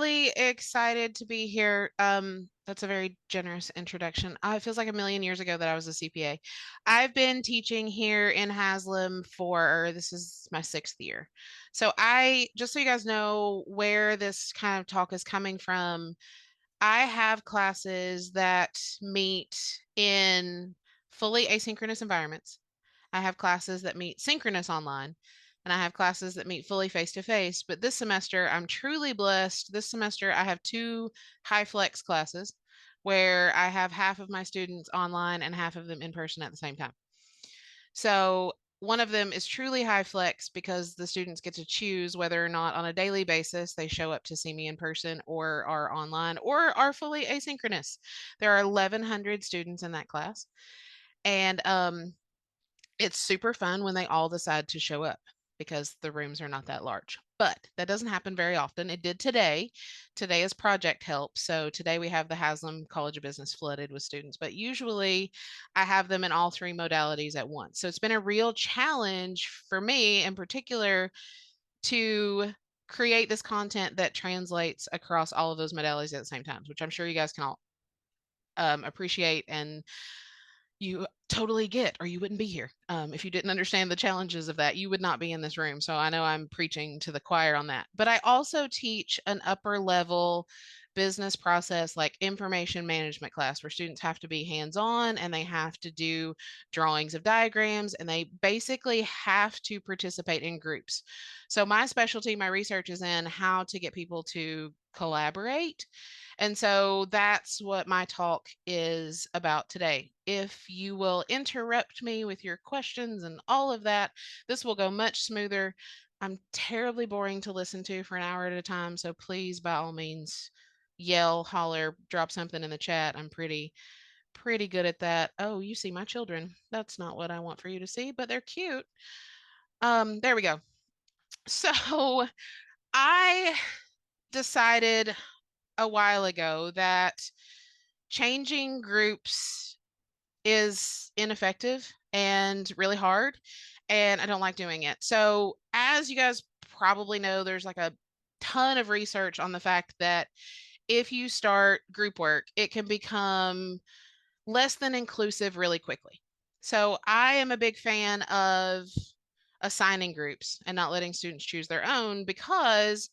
really excited to be here. That's a very generous introduction. It feels like a million years ago that I was a CPA. I've been teaching here in Haslam for this is my sixth year. So just so you guys know where this kind of talk is coming from, I have classes that meet in fully asynchronous environments. I have classes that meet synchronous online, and I have classes that meet fully face to face. But this semester, I'm truly blessed. This semester, I have two high flex classes where I have half of my students online and half of them in person at the same time. So one of them is truly high flex because the students get to choose whether or not on a daily basis they show up to see me in person or are online or are fully asynchronous. There are 1,100 students in that class. And it's super fun when they all decide to show up because the rooms are not that large. But that doesn't happen very often. It did today. Today is project help. So today we have the Haslam College of Business flooded with students, but usually I have them in all three modalities at once. So it's been a real challenge for me in particular to create this content that translates across all of those modalities at the same time, which I'm sure you guys can all appreciate and you totally get, or you wouldn't be here. If you didn't understand the challenges of that, you would not be in this room. So I know I'm preaching to the choir on that. But I also teach an upper level business process like information management class where students have to be hands on and they have to do drawings of diagrams and they basically have to participate in groups. So my specialty, my research is in how to get people to collaborate, and so that's what my talk is about today. If you will interrupt me with your questions and all of that, this will go much smoother. I'm terribly boring to listen to for an hour at a time, so please, by all means, yell, holler, drop something in the chat. I'm pretty good at that. Oh, you see my children. That's not what I want for you to see, but they're cute. There we go. So I decided a while ago that changing groups is ineffective and really hard, and I don't like doing it. So, as you guys probably know, there's like a ton of research on the fact that if you start group work, it can become less than inclusive really quickly. So, I am a big fan of assigning groups and not letting students choose their own because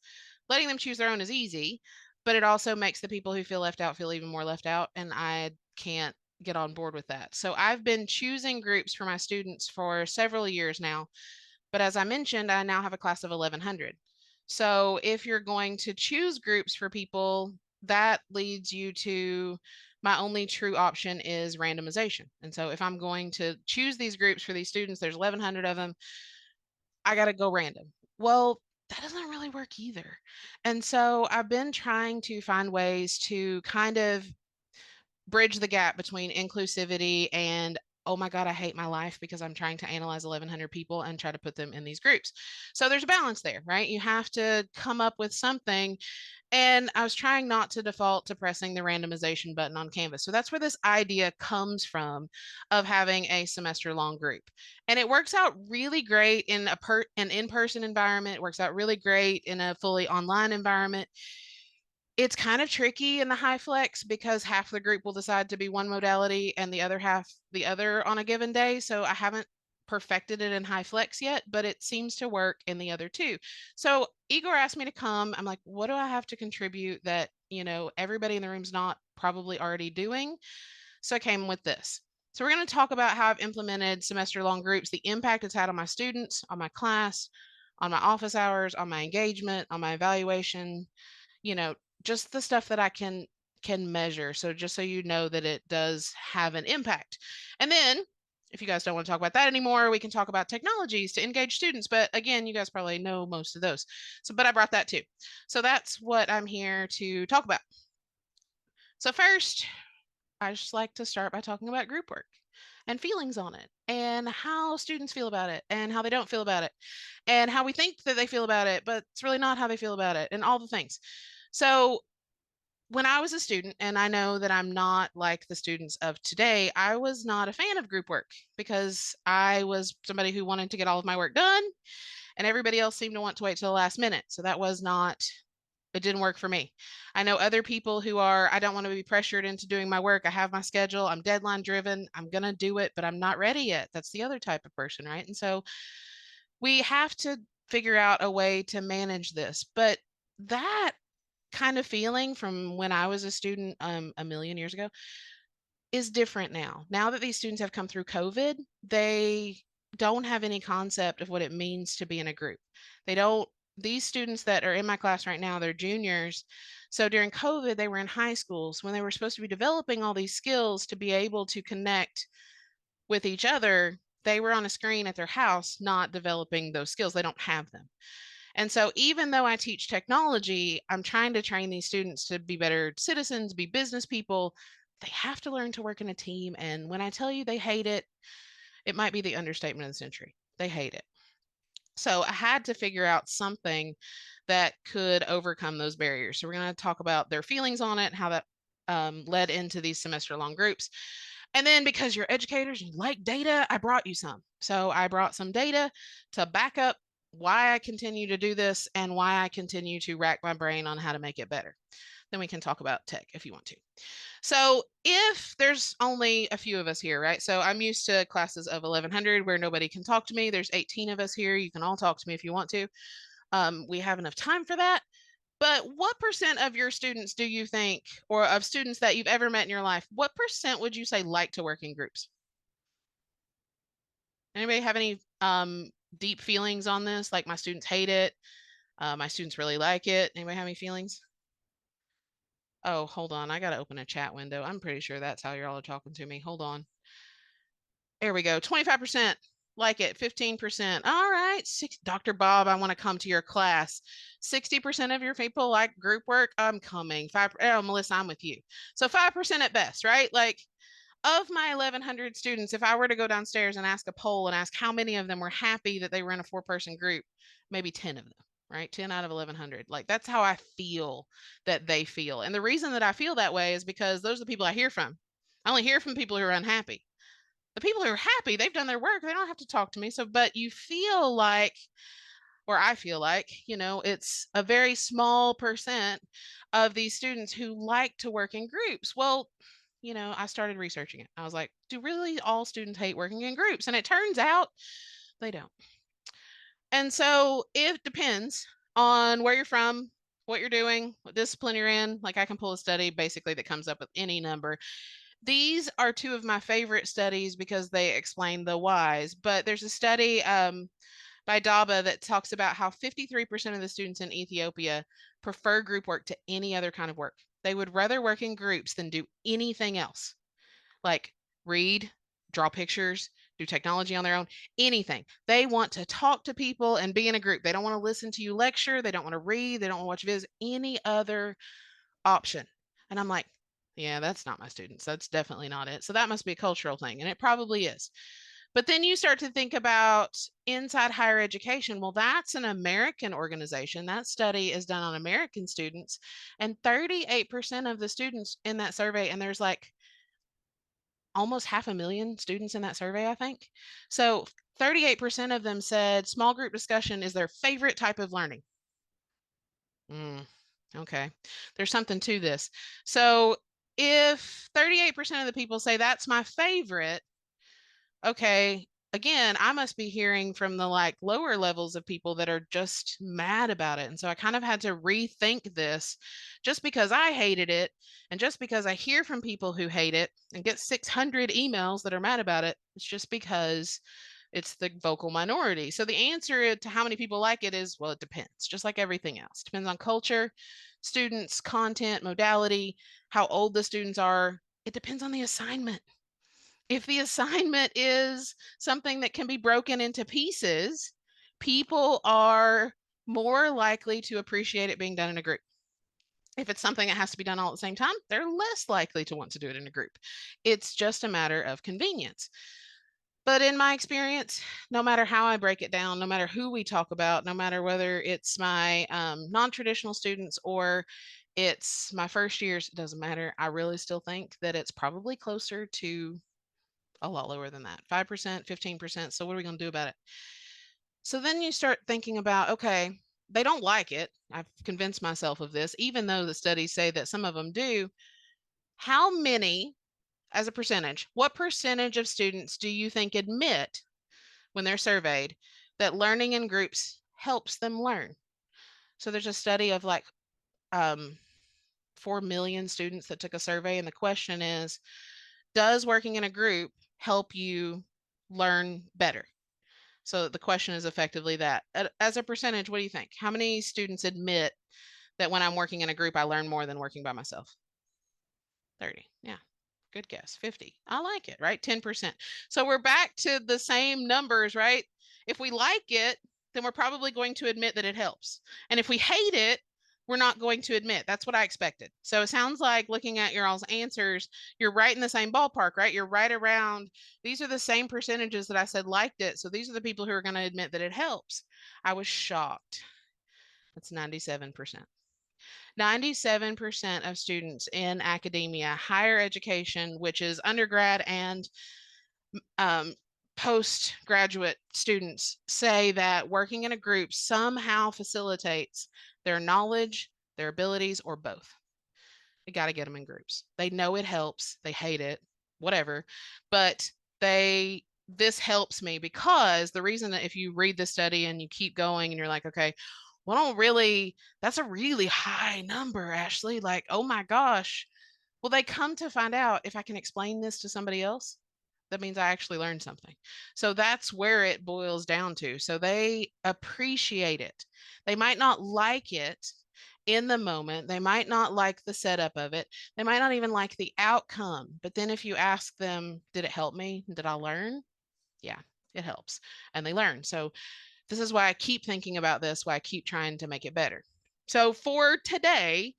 letting them choose their own is easy, but it also makes the people who feel left out feel even more left out. And I can't get on board with that. So I've been choosing groups for my students for several years now. But as I mentioned, I now have a class of 1,100. So if you're going to choose groups for people, that leads you to my only true option is randomization. And so if I'm going to choose these groups for these students, there's 1,100 of them, I got to go random. Well, that doesn't really work either. And so I've been trying to find ways to kind of bridge the gap between inclusivity and, oh my God, I hate my life because I'm trying to analyze 1,100 people and try to put them in these groups. So there's a balance there, right? You have to come up with something, and I was trying not to default to pressing the randomization button on Canvas. So that's where this idea comes from of having a semester long group. And it works out really great in an in-person environment. It works out really great in a fully online environment. It's kind of tricky in the high flex because half the group will decide to be one modality and the other half the other on a given day. So I haven't perfected it in high flex yet, but it seems to work in the other two. So Igor asked me to come. I'm like, what do I have to contribute that, everybody in the room's not probably already doing? So I came with this. So we're going to talk about how I've implemented semester long groups, the impact it's had on my students, on my class, on my office hours, on my engagement, on my evaluation, you know, just the stuff that I can measure. So just so you know that it does have an impact. And then if you guys don't want to talk about that anymore, we can talk about technologies to engage students. But again, you guys probably know most of those. So, but I brought that too. So that's what I'm here to talk about. So first, I just like to start by talking about group work and feelings on it and how students feel about it and how they don't feel about it and how we think that they feel about it, but it's really not how they feel about it and all the things. So when I was a student, and I know that I'm not like the students of today, I was not a fan of group work because I was somebody who wanted to get all of my work done and everybody else seemed to want to wait till the last minute. So that was not It didn't work for me. I know other people who are, I don't want to be pressured into doing my work. I have my schedule. I'm deadline driven. I'm going to do it, but I'm not ready yet. That's the other type of person, right? And so we have to figure out a way to manage this. But that kind of feeling from when I was a student a million years ago is different now. Now that these students have come through COVID, they don't have any concept of what it means to be in a group. They don't, these students that are in my class right now, they're juniors. So during COVID, they were in high schools when they were supposed to be developing all these skills to be able to connect with each other. They were on a screen at their house, not developing those skills. They don't have them. And so, even though I teach technology, I'm trying to train these students to be better citizens, be business people. They have to learn to work in a team. And when I tell you they hate it, it might be the understatement of the century. They hate it. So, I had to figure out something that could overcome those barriers. So, we're going to talk about their feelings on it, how that led into these semester long groups. And then because you're educators, you like data, I brought you some. So I brought some data to back up why I continue to do this and why I continue to rack my brain on how to make it better. Then we can talk about tech if you want to. So if there's only a few of us here, right? So I'm used to classes of 1100 where nobody can talk to me. There's 18 of us here. You can all talk to me if you want to. We have enough time for that. But what percent of your students do you think, or of students that you've ever met in your life, what percent would you say like to work in groups? Anybody have any deep feelings on this? Like my students hate it, my students really like it. Anybody have any feelings? Oh, hold on. I got to open a chat window. I'm pretty sure that's how you're all talking to me. Hold on. There we go. 25% like it, 15%. All right. Dr. Bob, I want to come to your class. 60% of your people like group work. I'm coming. Oh, Melissa, I'm with you. So 5% at best, right? Like of my 1100 students, if I were to go downstairs and ask a poll and ask how many of them were happy that they were in a 4-person group, maybe 10 of them, right? 10 out of 1100. Like that's how I feel that they feel. And the reason that I feel that way is because those are the people I hear from. I only hear from people who are unhappy. The people who are happy, they've done their work. They don't have to talk to me. So, but you feel like, or I feel like, it's a very small percent of these students who like to work in groups. Well, I started researching it. I was like, do really all students hate working in groups? And it turns out they don't. And so it depends on where you're from, what you're doing, what discipline you're in. Like I can pull a study basically that comes up with any number. These are two of my favorite studies because they explain the whys. But there's a study by Daba that talks about how 53% of the students in Ethiopia prefer group work to any other kind of work. They would rather work in groups than do anything else, like read, draw pictures, do technology on their own, anything. They want to talk to people and be in a group. They don't want to listen to you lecture. They don't want to read. They don't want to watch videos, any other option. And I'm like, yeah, that's not my students. That's definitely not it. So that must be a cultural thing. And it probably is. But then you start to think about inside higher education. Well, that's an American organization. That study is done on American students. And 38% of the students in that survey, and there's like almost 500,000 students in that survey, I think. So 38% of them said small group discussion is their favorite type of learning. Okay. There's something to this. So if 38% of the people say that's my favorite, okay, again, I must be hearing from the like lower levels of people that are just mad about it. And so I kind of had to rethink this just because I hated it and just because I hear from people who hate it and get 600 emails that are mad about it. It's just because it's the vocal minority. So the answer to how many people like it is, well, it depends, just like everything else. Depends on culture, students, content, modality, how old the students are. It depends on the assignment. If the assignment is something that can be broken into pieces, people are more likely to appreciate it being done in a group. If it's something that has to be done all at the same time, they're less likely to want to do it in a group. It's just a matter of convenience. But in my experience, no matter how I break it down, no matter who we talk about, no matter whether it's my non-traditional students or it's my first years, it doesn't matter. I really still think that it's probably closer to a lot lower than that, 5%, 15%. So what are we going to do about it? So then you start thinking about, okay, they don't like it. I've convinced myself of this, even though the studies say that some of them do. How many, as a percentage, what percentage of students do you think admit when they're surveyed that learning in groups helps them learn? So there's a study of like 4 million students that took a survey, and the question is, does working in a group help you learn better? So the question is effectively that. As a percentage, what do you think? How many students admit that when I'm working in a group, I learn more than working by myself? 30. Yeah. Good guess. 50. I like it, right? 10%. So we're back to the same numbers, right? If we like it, then we're probably going to admit that it helps. And if we hate it, we're not going to admit. That's what I expected. So it sounds like, looking at your all's answers, you're right in the same ballpark, right? You're right around, these are the same percentages that I said liked it. So these are the people who are going to admit that it helps. I was shocked. That's 97%. 97% of students in academia, higher education, which is undergrad and um, postgraduate students, say that working in a group somehow facilitates their knowledge, their abilities, or both. You got to get them in groups. They know it helps. They hate it, whatever, but this helps me, because the reason that, if you read the study and you keep going and you're like, okay, well, I don't really, that's a really high number, Ashley. Like, oh my gosh. Well, they come to find out, if I can explain this to somebody else, that means I actually learned something. So that's where it boils down to. So they appreciate it. They might not like it in the moment. They might not like the setup of it. They might not even like the outcome. But then if you ask them, did it help me? Did I learn? Yeah, it helps. And they learn. So this is why I keep thinking about this, why I keep trying to make it better. So for today,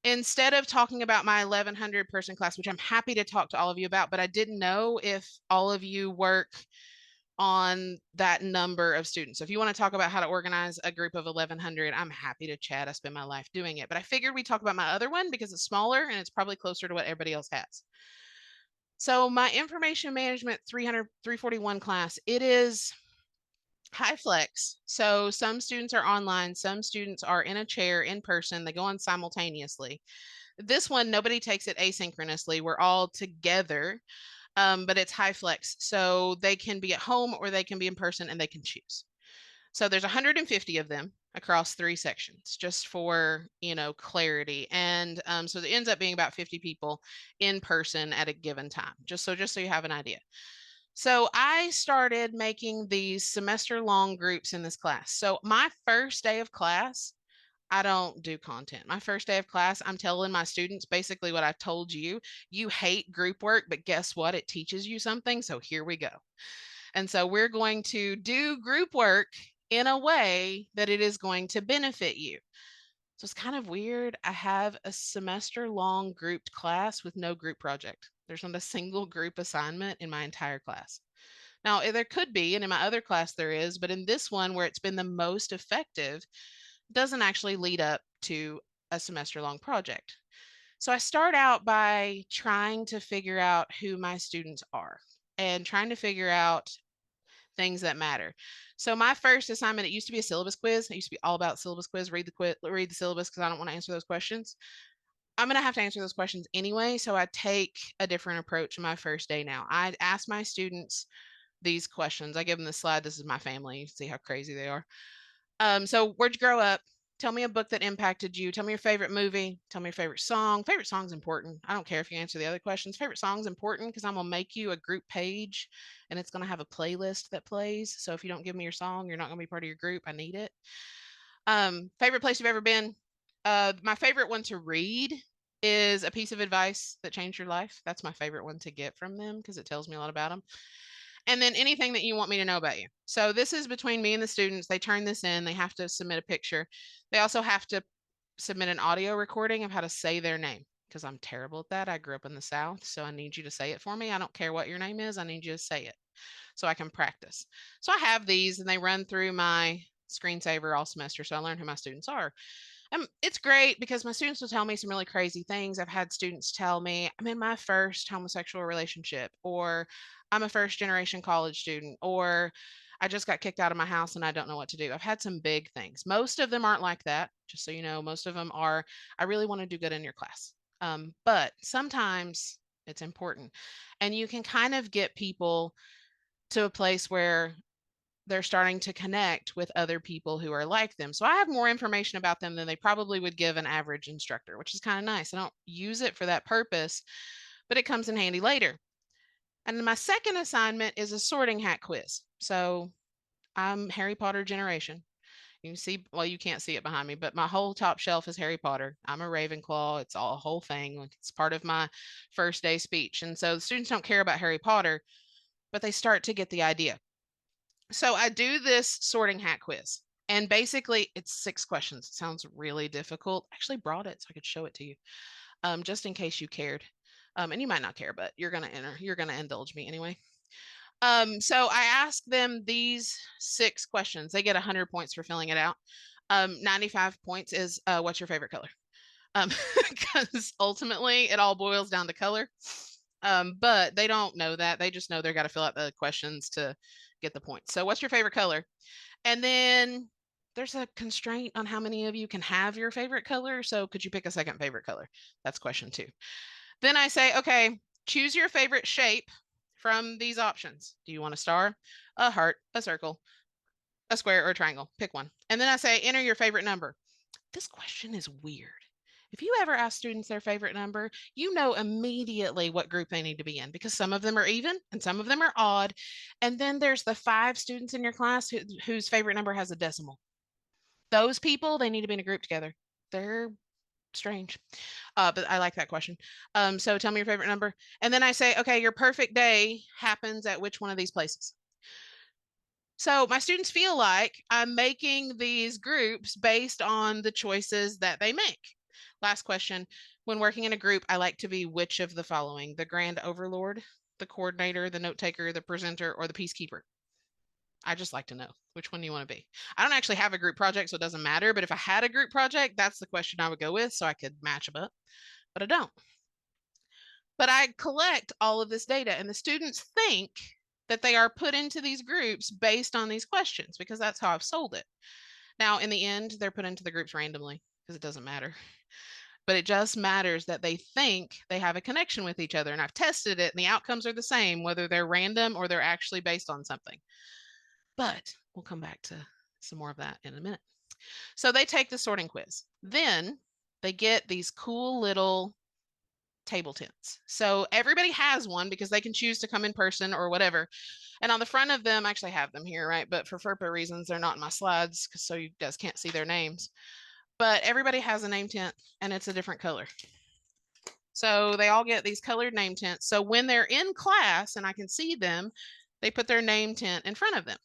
instead of talking about my 1,100 person class, which I'm happy to talk to all of you about, but I didn't know if all of you work on that number of students. So if you want to talk about how to organize a group of 1,100, I'm happy to chat. I spend my life doing it. But I figured we'd talk about my other one because it's smaller and it's probably closer to what everybody else has. So my information management 341 class, it is high flex. So some students are online, some students are in a chair in person, they go on simultaneously. This one, nobody takes it asynchronously. We're all together, but it's high flex. So they can be at home or they can be in person, and they can choose. So there's 150 of them across 3 sections, just for, clarity. And so it ends up being about 50 people in person at a given time, just so you have an idea. So I started making these semester long groups in this class. So my first day of class, I don't do content. My first day of class, I'm telling my students basically what I've told you. You hate group work, but guess what? It teaches you something. So here we go. And so we're going to do group work in a way that it is going to benefit you. So it's kind of weird. I have a semester long grouped class with no group project. There's not a single group assignment in my entire class. Now, there could be, and in my other class there is, but in this one where it's been the most effective, doesn't actually lead up to a semester long project. So I start out by trying to figure out who my students are and trying to figure out things that matter. So my first assignment, it used to be a syllabus quiz. It used to be all about syllabus quiz. Read the syllabus, because I don't want to answer those questions. I'm going to have to answer those questions anyway. So I take a different approach my first day now. I ask my students these questions. I give them the slide. This is my family. See how crazy they are. So where'd you grow up? Tell me a book that impacted you. Tell me your favorite movie. Tell me your favorite song. Favorite song's important. I don't care if you answer the other questions. Favorite song's important because I'm gonna make you a group page, and it's gonna have a playlist that plays. So if you don't give me your song, you're not gonna be part of your group. I need it. Favorite place you've ever been? My favorite one to read is A Piece of Advice That Changed Your Life. That's my favorite one to get from them because it tells me a lot about them. And then anything that you want me to know about you. So this is between me and the students. They turn this in. They have to submit a picture. They also have to submit an audio recording of how to say their name, because I'm terrible at that. I grew up in the South, so I need you to say it for me. I don't care what your name is. I need you to say it so I can practice. So I have these, and they run through my screensaver all semester, so I learn who my students are. It's great because my students will tell me some really crazy things. I've had students tell me, I'm in my first homosexual relationship, or I'm a first generation college student, or I just got kicked out of my house and I don't know what to do. I've had some big things. Most of them aren't like that, just so you know. Most of them are, I really want to do good in your class. But sometimes it's important. And you can kind of get people to a place where they're starting to connect with other people who are like them. So I have more information about them than they probably would give an average instructor, which is kind of nice. I don't use it for that purpose, but it comes in handy later. And my second assignment is a sorting hat quiz. So I'm Harry Potter generation. You can see, well, you can't see it behind me, but my whole top shelf is Harry Potter. I'm a Ravenclaw. It's all a whole thing. It's part of my first day speech. And so the students don't care about Harry Potter, but they start to get the idea. So I do this sorting hat quiz. And basically, it's 6 questions. It sounds really difficult. I actually brought it so I could show it to you, just in case you cared. And you might not care, but you're going to enter. You're going to indulge me anyway. So I ask them these 6 questions. They get 100 points for filling it out. 95 points is what's your favorite color? Because ultimately it all boils down to color. But they don't know that. They just know they've got to fill out the questions to get the points. So what's your favorite color? And then there's a constraint on how many of you can have your favorite color. So could you pick a second favorite color? That's question 2. Then I say, okay, choose your favorite shape from these options. Do you want a star, a heart, a circle, a square, or a triangle? Pick one. And then I say, enter your favorite number. This question is weird. If you ever ask students their favorite number, you know immediately what group they need to be in because some of them are even and some of them are odd. And then there's the 5 students in your class whose favorite number has a decimal. Those people, they need to be in a group together. They're strange. But I like that question. So tell me your favorite number. And then I say, okay, your perfect day happens at which one of these places? So my students feel like I'm making these groups based on the choices that they make. Last question. When working in a group, I like to be which of the following? The grand overlord, the coordinator, the note taker, the presenter, or the peacekeeper? I just like to know which one you want to be. I don't actually have a group project, so it doesn't matter. But if I had a group project, that's the question I would go with so I could match them up. But I don't. But I collect all of this data, and the students think that they are put into these groups based on these questions because that's how I've sold it. Now, in the end, they're put into the groups randomly because it doesn't matter. But it just matters that they think they have a connection with each other. And I've tested it, and the outcomes are the same, whether they're random or they're actually based on something. But we'll come back to some more of that in a minute. So they take the sorting quiz. Then they get these cool little table tents. So everybody has one because they can choose to come in person or whatever. And on the front of them, I actually have them here, right? But for FERPA reasons, they're not in my slides because so you guys can't see their names. But everybody has a name tent and it's a different color. So they all get these colored name tents. So when they're in class and I can see them, they put their name tent in front of them.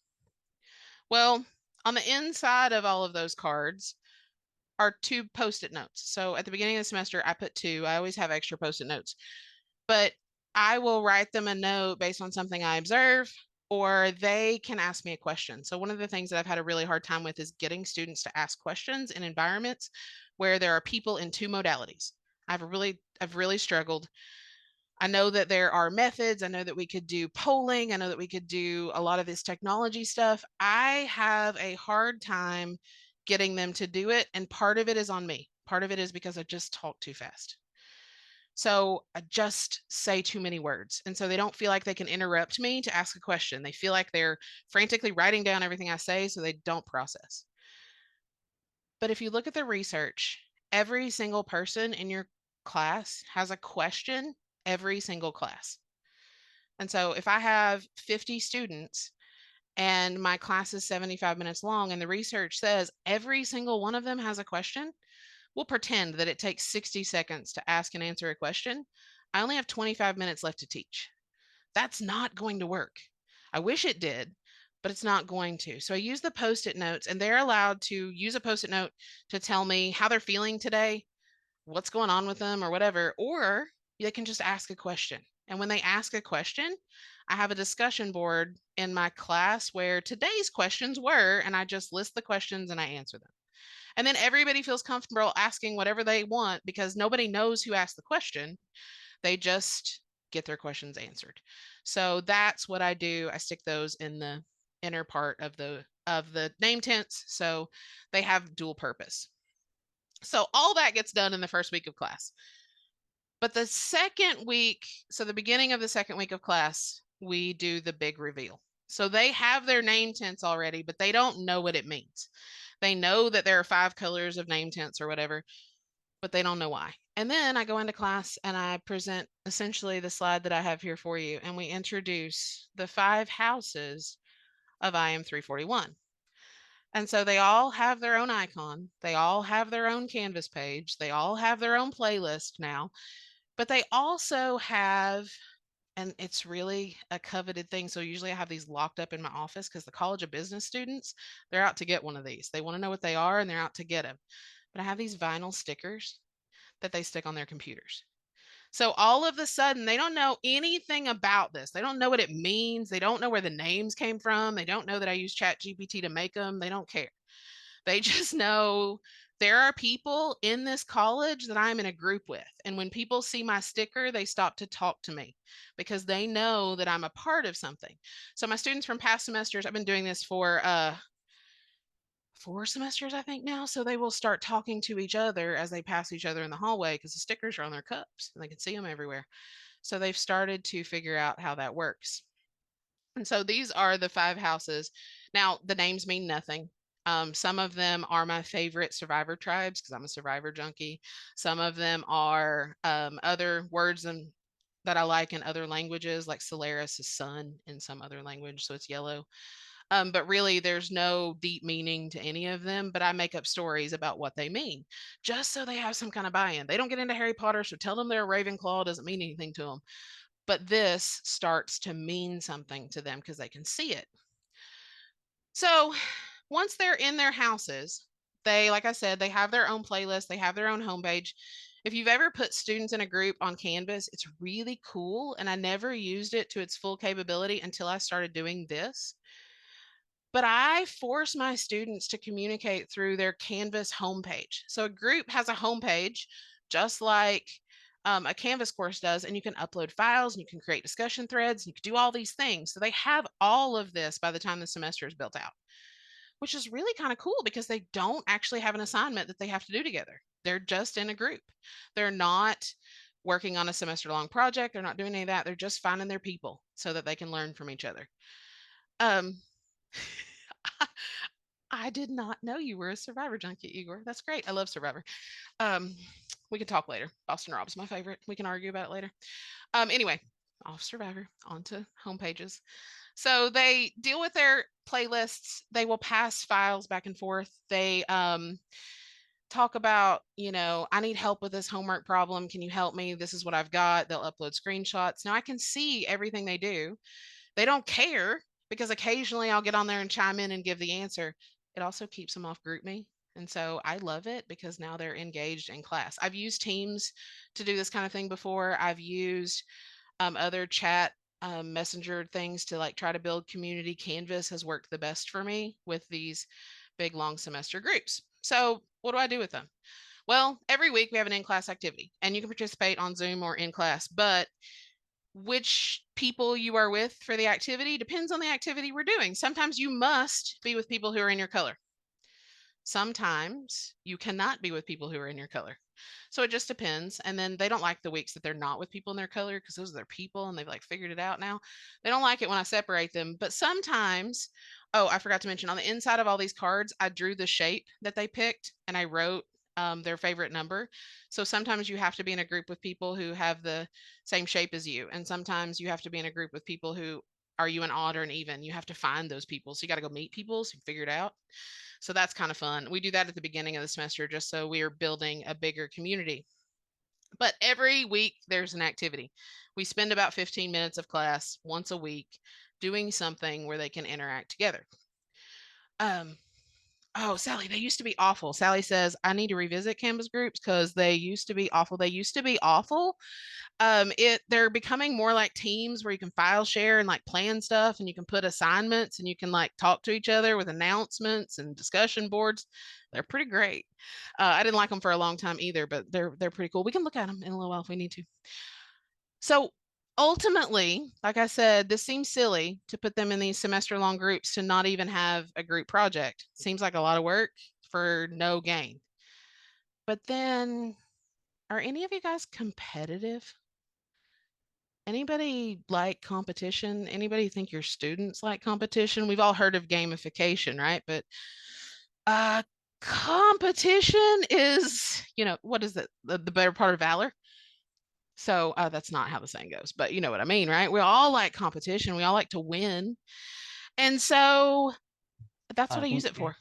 Well, on the inside of all of those cards are 2 post-it notes. So at the beginning of the semester, I put 2. I always have extra post-it notes. But I will write them a note based on something I observe, or they can ask me a question. So one of the things that I've had a really hard time with is getting students to ask questions in environments where there are people in 2 modalities. I've really struggled. I know that there are methods. I know that we could do polling. I know that we could do a lot of this technology stuff. I have a hard time getting them to do it. And part of it is on me. Part of it is because I just talk too fast. So I just say too many words. And so they don't feel like they can interrupt me to ask a question. They feel like they're frantically writing down everything I say so they don't process. But if you look at the research, every single person in your class has a question every single class. And so if I have 50 students and my class is 75 minutes long and the research says every single one of them has a question, we'll pretend that it takes 60 seconds to ask and answer a question. I only have 25 minutes left to teach. That's not going to work. I wish it did, but it's not going to. So I use the post-it notes, and they're allowed to use a post-it note to tell me how they're feeling today, what's going on with them or whatever, or they can just ask a question. And when they ask a question, I have a discussion board in my class where today's questions were, and I just list the questions and I answer them. And then everybody feels comfortable asking whatever they want because nobody knows who asked the question. They just get their questions answered. So that's what I do. I stick those in the inner part of the name tents, so they have dual purpose. So all that gets done in the first week of class. But the second week, so the beginning of the second week of class, we do the big reveal. So they have their name tents already, but they don't know what it means. They know that there are 5 colors of name tents or whatever, but they don't know why. And then I go into class and I present essentially the slide that I have here for you, and we introduce the 5 houses of IM 341. And so they all have their own icon. They all have their own Canvas page. They all have their own playlist now, but they also have, and it's really a coveted thing. So usually I have these locked up in my office because the College of Business students, they're out to get one of these. They want to know what they are and they're out to get them. But I have these vinyl stickers that they stick on their computers. So all of a sudden, they don't know anything about this. They don't know what it means. They don't know where the names came from. They don't know that I use ChatGPT to make them. They don't care. They just know there are people in this college that I'm in a group with. And when people see my sticker, they stop to talk to me because they know that I'm a part of something. So my students from past semesters, I've been doing this for 4 semesters, I think now. So they will start talking to each other as they pass each other in the hallway because the stickers are on their cups and they can see them everywhere. So they've started to figure out how that works. And so these are the 5 houses. Now, the names mean nothing. Some of them are my favorite survivor tribes because I'm a survivor junkie. Some of them are other words that I like in other languages, like Solaris is sun in some other language, so it's yellow. But really, there's no deep meaning to any of them, but I make up stories about what they mean just so they have some kind of buy in. They don't get into Harry Potter, so tell them they're a Ravenclaw doesn't mean anything to them. But this starts to mean something to them because they can see it. So once they're in their houses, they, like I said, they have their own playlist, they have their own homepage. If you've ever put students in a group on Canvas, it's really cool. And I never used it to its full capability until I started doing this. But I force my students to communicate through their Canvas homepage. So a group has a homepage, just like a Canvas course does, and you can upload files and you can create discussion threads and you can do all these things. So they have all of this by the time the semester is built out, which is really kind of cool because they don't actually have an assignment that they have to do together. They're just in a group. They're not working on a semester long project. They're not doing any of that. They're just finding their people so that they can learn from each other. Um, I did not know you were a Survivor junkie, Igor. That's great. I love Survivor. Um, we can talk later. Boston Rob's my favorite. We can argue about it later. Anyway, off Survivor, onto homepages. So they deal with their playlists. They will pass files back and forth. They talk about, I need help with this homework problem. Can you help me? This is what I've got. They'll upload screenshots. Now I can see everything they do. They don't care because occasionally I'll get on there and chime in and give the answer. It also keeps them off GroupMe. And so I love it because now they're engaged in class. I've used Teams to do this kind of thing before. I've used other chat messenger things to like try to build community. Canvas has worked the best for me with these big long semester groups. So what do I do with them? Well, every week we have an in-class activity and you can participate on Zoom or in class, but which people you are with for the activity depends on the activity we're doing. Sometimes you must be with people who are in your color. Sometimes you cannot be with people who are in your color. So it just depends. And then they don't like the weeks that they're not with people in their color because those are their people and they've like figured it out now. They don't like it when I separate them. But sometimes, oh, I forgot to mention on the inside of all these cards, I drew the shape that they picked and I wrote their favorite number. So sometimes you have to be in a group with people who have the same shape as you. And sometimes you have to be in a group with people who are you an odd or an even? You have to find those people. So you got to go meet people so you figure it out. So that's kind of fun. We do that at the beginning of the semester just so we are building a bigger community. But every week there's an activity. We spend about 15 minutes of class once a week doing something where they can interact together. Oh, Sally, they used to be awful. Sally says, I need to revisit Canvas groups because they used to be awful. They used to be awful. They're becoming more like teams where you can file share and like plan stuff and you can put assignments and you can like talk to each other with announcements and discussion boards. They're pretty great. I didn't like them for a long time either, but they're pretty cool. We can look at them in a little while if we need to. So ultimately, like I said, this seems silly to put them in these semester long groups to not even have a group project. Seems like a lot of work for no gain. But then, are any of you guys competitive? Anybody like competition? Anybody think your students like competition? We've all heard of gamification, right? But uh competition is, what is it? The better part of valor. So that's not how the saying goes, but you know what I mean, right? We all like competition. We all like to win. And so that's what I I use think it for.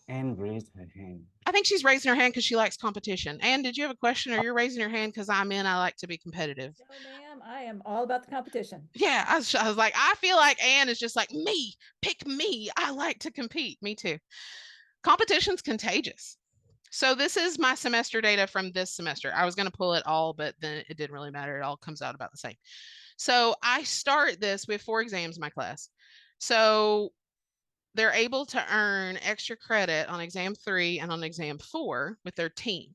Anne raised her hand. I think she's raising her hand because she likes competition. And did you have a question or you're raising your hand because I like to be competitive? No, ma'am, I am all about the competition. Yeah, I was like, I feel like Anne is just like me, pick me. I like to compete. Me too. Competition's contagious. So this is my semester data from this semester. I was going to pull it all, but then it didn't really matter. It all comes out about the same. So I start this with 4 exams in my class. So they're able to earn extra credit on exam 3 and on exam 4 with their team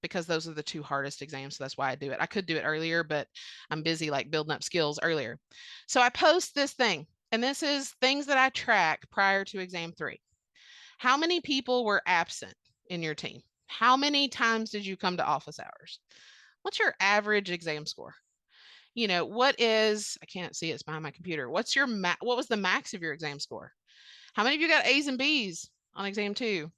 because those are the 2 hardest exams. So that's why I do it. I could do it earlier, but I'm busy like building up skills earlier. So I post this thing, and this is things that I track prior to exam 3. How many people were absent in your team? How many times did you come to office hours? What's your average exam score? What is, I can't see it's behind my computer. What was the max of your exam score? How many of you got A's and B's on exam 2?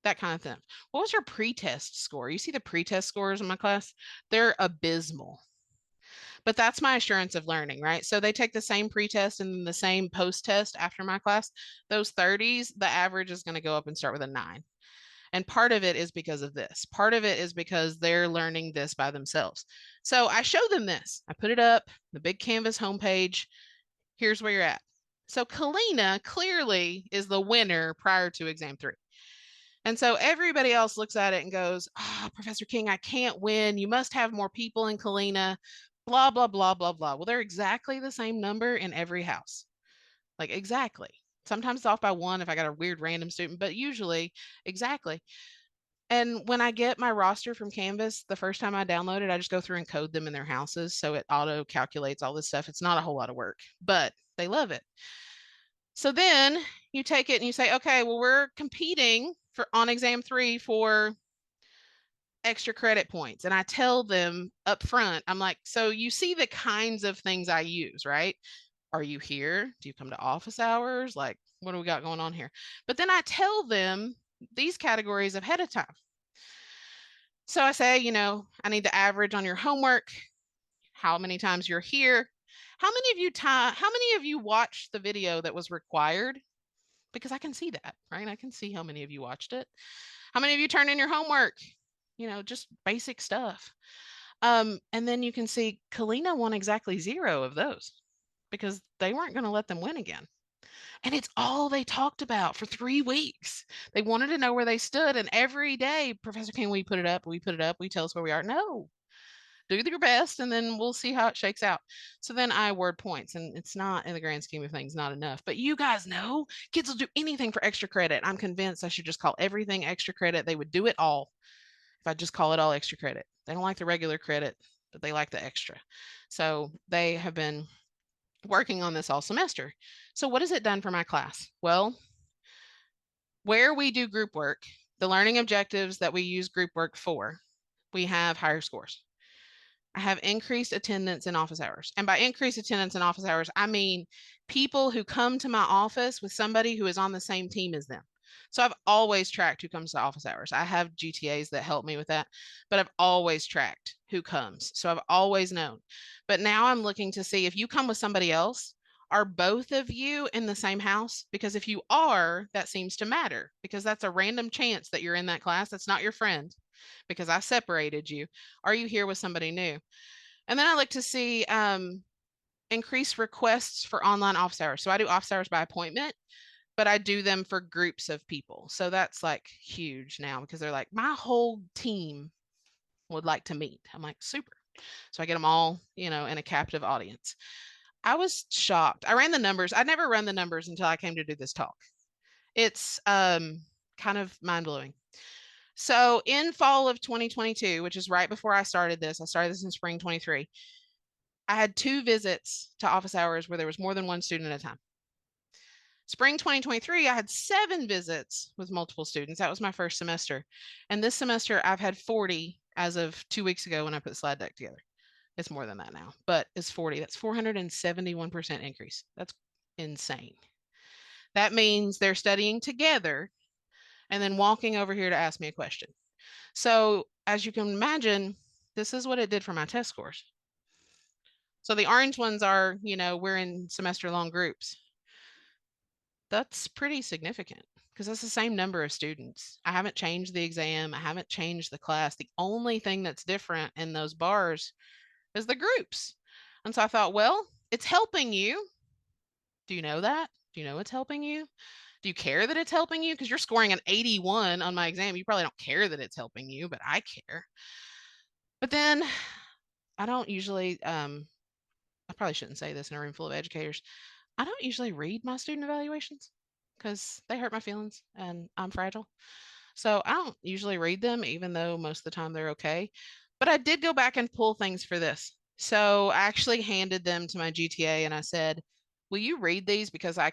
That kind of thing. What was your pretest score? You see the pretest scores in my class? They're abysmal. But that's my assurance of learning, right? So they take the same pretest and the same post test after my class. Those 30s, the average is going to go up and start with a 9. And part of it is because of this. Part of it is because they're learning this by themselves. So I show them this. I put it up, the big Canvas homepage. Here's where you're at. So Kalina clearly is the winner prior to exam 3. And so everybody else looks at it and goes, oh, Professor King, I can't win. You must have more people in Kalina, blah, blah, blah, blah, blah. Well, they're exactly the same number in every house. Like, exactly. Sometimes it's off by 1 if I got a weird random student, but usually exactly. And when I get my roster from Canvas, the first time I download it, I just go through and code them in their houses. So it auto calculates all this stuff. It's not a whole lot of work, but they love it. So then you take it and you say, okay, well, we're competing on exam 3 for extra credit points. And I tell them up front, I'm like, so you see the kinds of things I use, right? Are you here? Do you come to office hours? Like, what do we got going on here? But then I tell them these categories ahead of time. So I say, I need the average on your homework, how many times you're here, how many of you watched the video that was required? Because I can see that, right? I can see how many of you watched it. How many of you turned in your homework? Just basic stuff. And then you can see Kalina won exactly 0 of those because they weren't going to let them win again. And it's all they talked about for 3 weeks. They wanted to know where they stood. And every day, Professor King, we put it up, we put it up, we tell us where we are. No, do your best and then we'll see how it shakes out. So then I award points, and it's not, in the grand scheme of things, not enough. But you guys know kids will do anything for extra credit. I'm convinced I should just call everything extra credit. They would do it all if I just call it all extra credit. They don't like the regular credit, but they like the extra. So they have been working on this all semester. So what has it done for my class? Well, where we do group work, the learning objectives that we use group work for, we have higher scores. I have increased attendance in office hours. And by increased attendance in office hours, I mean people who come to my office with somebody who is on the same team as them. So I've always tracked who comes to office hours. I have GTAs that help me with that, but I've always tracked who comes. So I've always known. But now I'm looking to see if you come with somebody else, are both of you in the same house? Because if you are, that seems to matter because that's a random chance that you're in that class. That's not your friend because I separated you. Are you here with somebody new? And then I look to see increased requests for online office hours. So I do office hours by appointment, but I do them for groups of people. So that's like huge now because they're like, my whole team would like to meet. I'm like, super. So I get them all, in a captive audience. I was shocked. I ran the numbers. I never run the numbers until I came to do this talk. It's kind of mind blowing. So in fall of 2022, which is right before I started this in spring 23, I had 2 visits to office hours where there was more than 1 student at a time. Spring 2023, I had 7 visits with multiple students. That was my first semester. And this semester, I've had 40 as of 2 weeks ago when I put the slide deck together. It's more than that now, but it's 40. That's 471% increase. That's insane. That means they're studying together and then walking over here to ask me a question. So as you can imagine, this is what it did for my test scores. So the orange ones are, we're in semester long groups. That's pretty significant because that's the same number of students. I haven't changed the exam. I haven't changed the class. The only thing that's different in those bars is the groups. And so I thought, well, it's helping you. Do you know that? Do you know it's helping you? Do you care that it's helping you? Because you're scoring an 81 on my exam. You probably don't care that it's helping you, but I care. But then I don't usually, I probably shouldn't say this in a room full of educators. I don't usually read my student evaluations because they hurt my feelings and I'm fragile. So I don't usually read them, even though most of the time they're okay. But I did go back and pull things for this. So I actually handed them to my GTA and I said, will you read these? Because I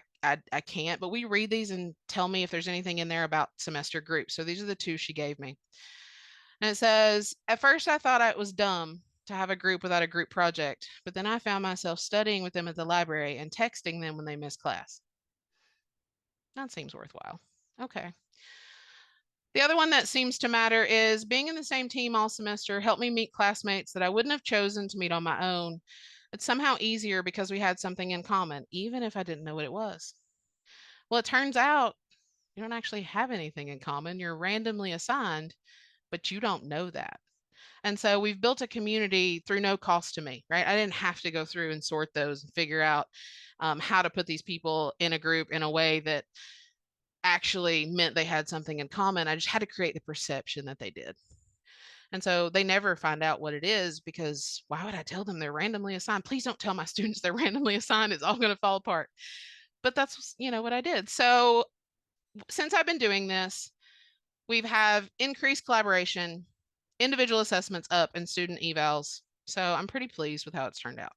can't, but will you read these and tell me if there's anything in there about semester groups? So these are the 2 she gave me. And it says, at first I thought it was dumb to have a group without a group project, but then I found myself studying with them at the library and texting them when they missed class. That seems worthwhile. Okay. The other one that seems to matter is being in the same team all semester helped me meet classmates that I wouldn't have chosen to meet on my own. It's somehow easier because we had something in common, even if I didn't know what it was. Well, it turns out you don't actually have anything in common. You're randomly assigned, but you don't know that. And so we've built a community through no cost to me, right? I didn't have to go through and sort those and figure out how to put these people in a group in a way that actually meant they had something in common. I just had to create the perception that they did. And so they never find out what it is because why would I tell them they're randomly assigned? Please don't tell my students they're randomly assigned. It's all going to fall apart. But that's, what I did. So since I've been doing this, we've have increased collaboration, individual assessments up, and student evals. So I'm pretty pleased with how it's turned out.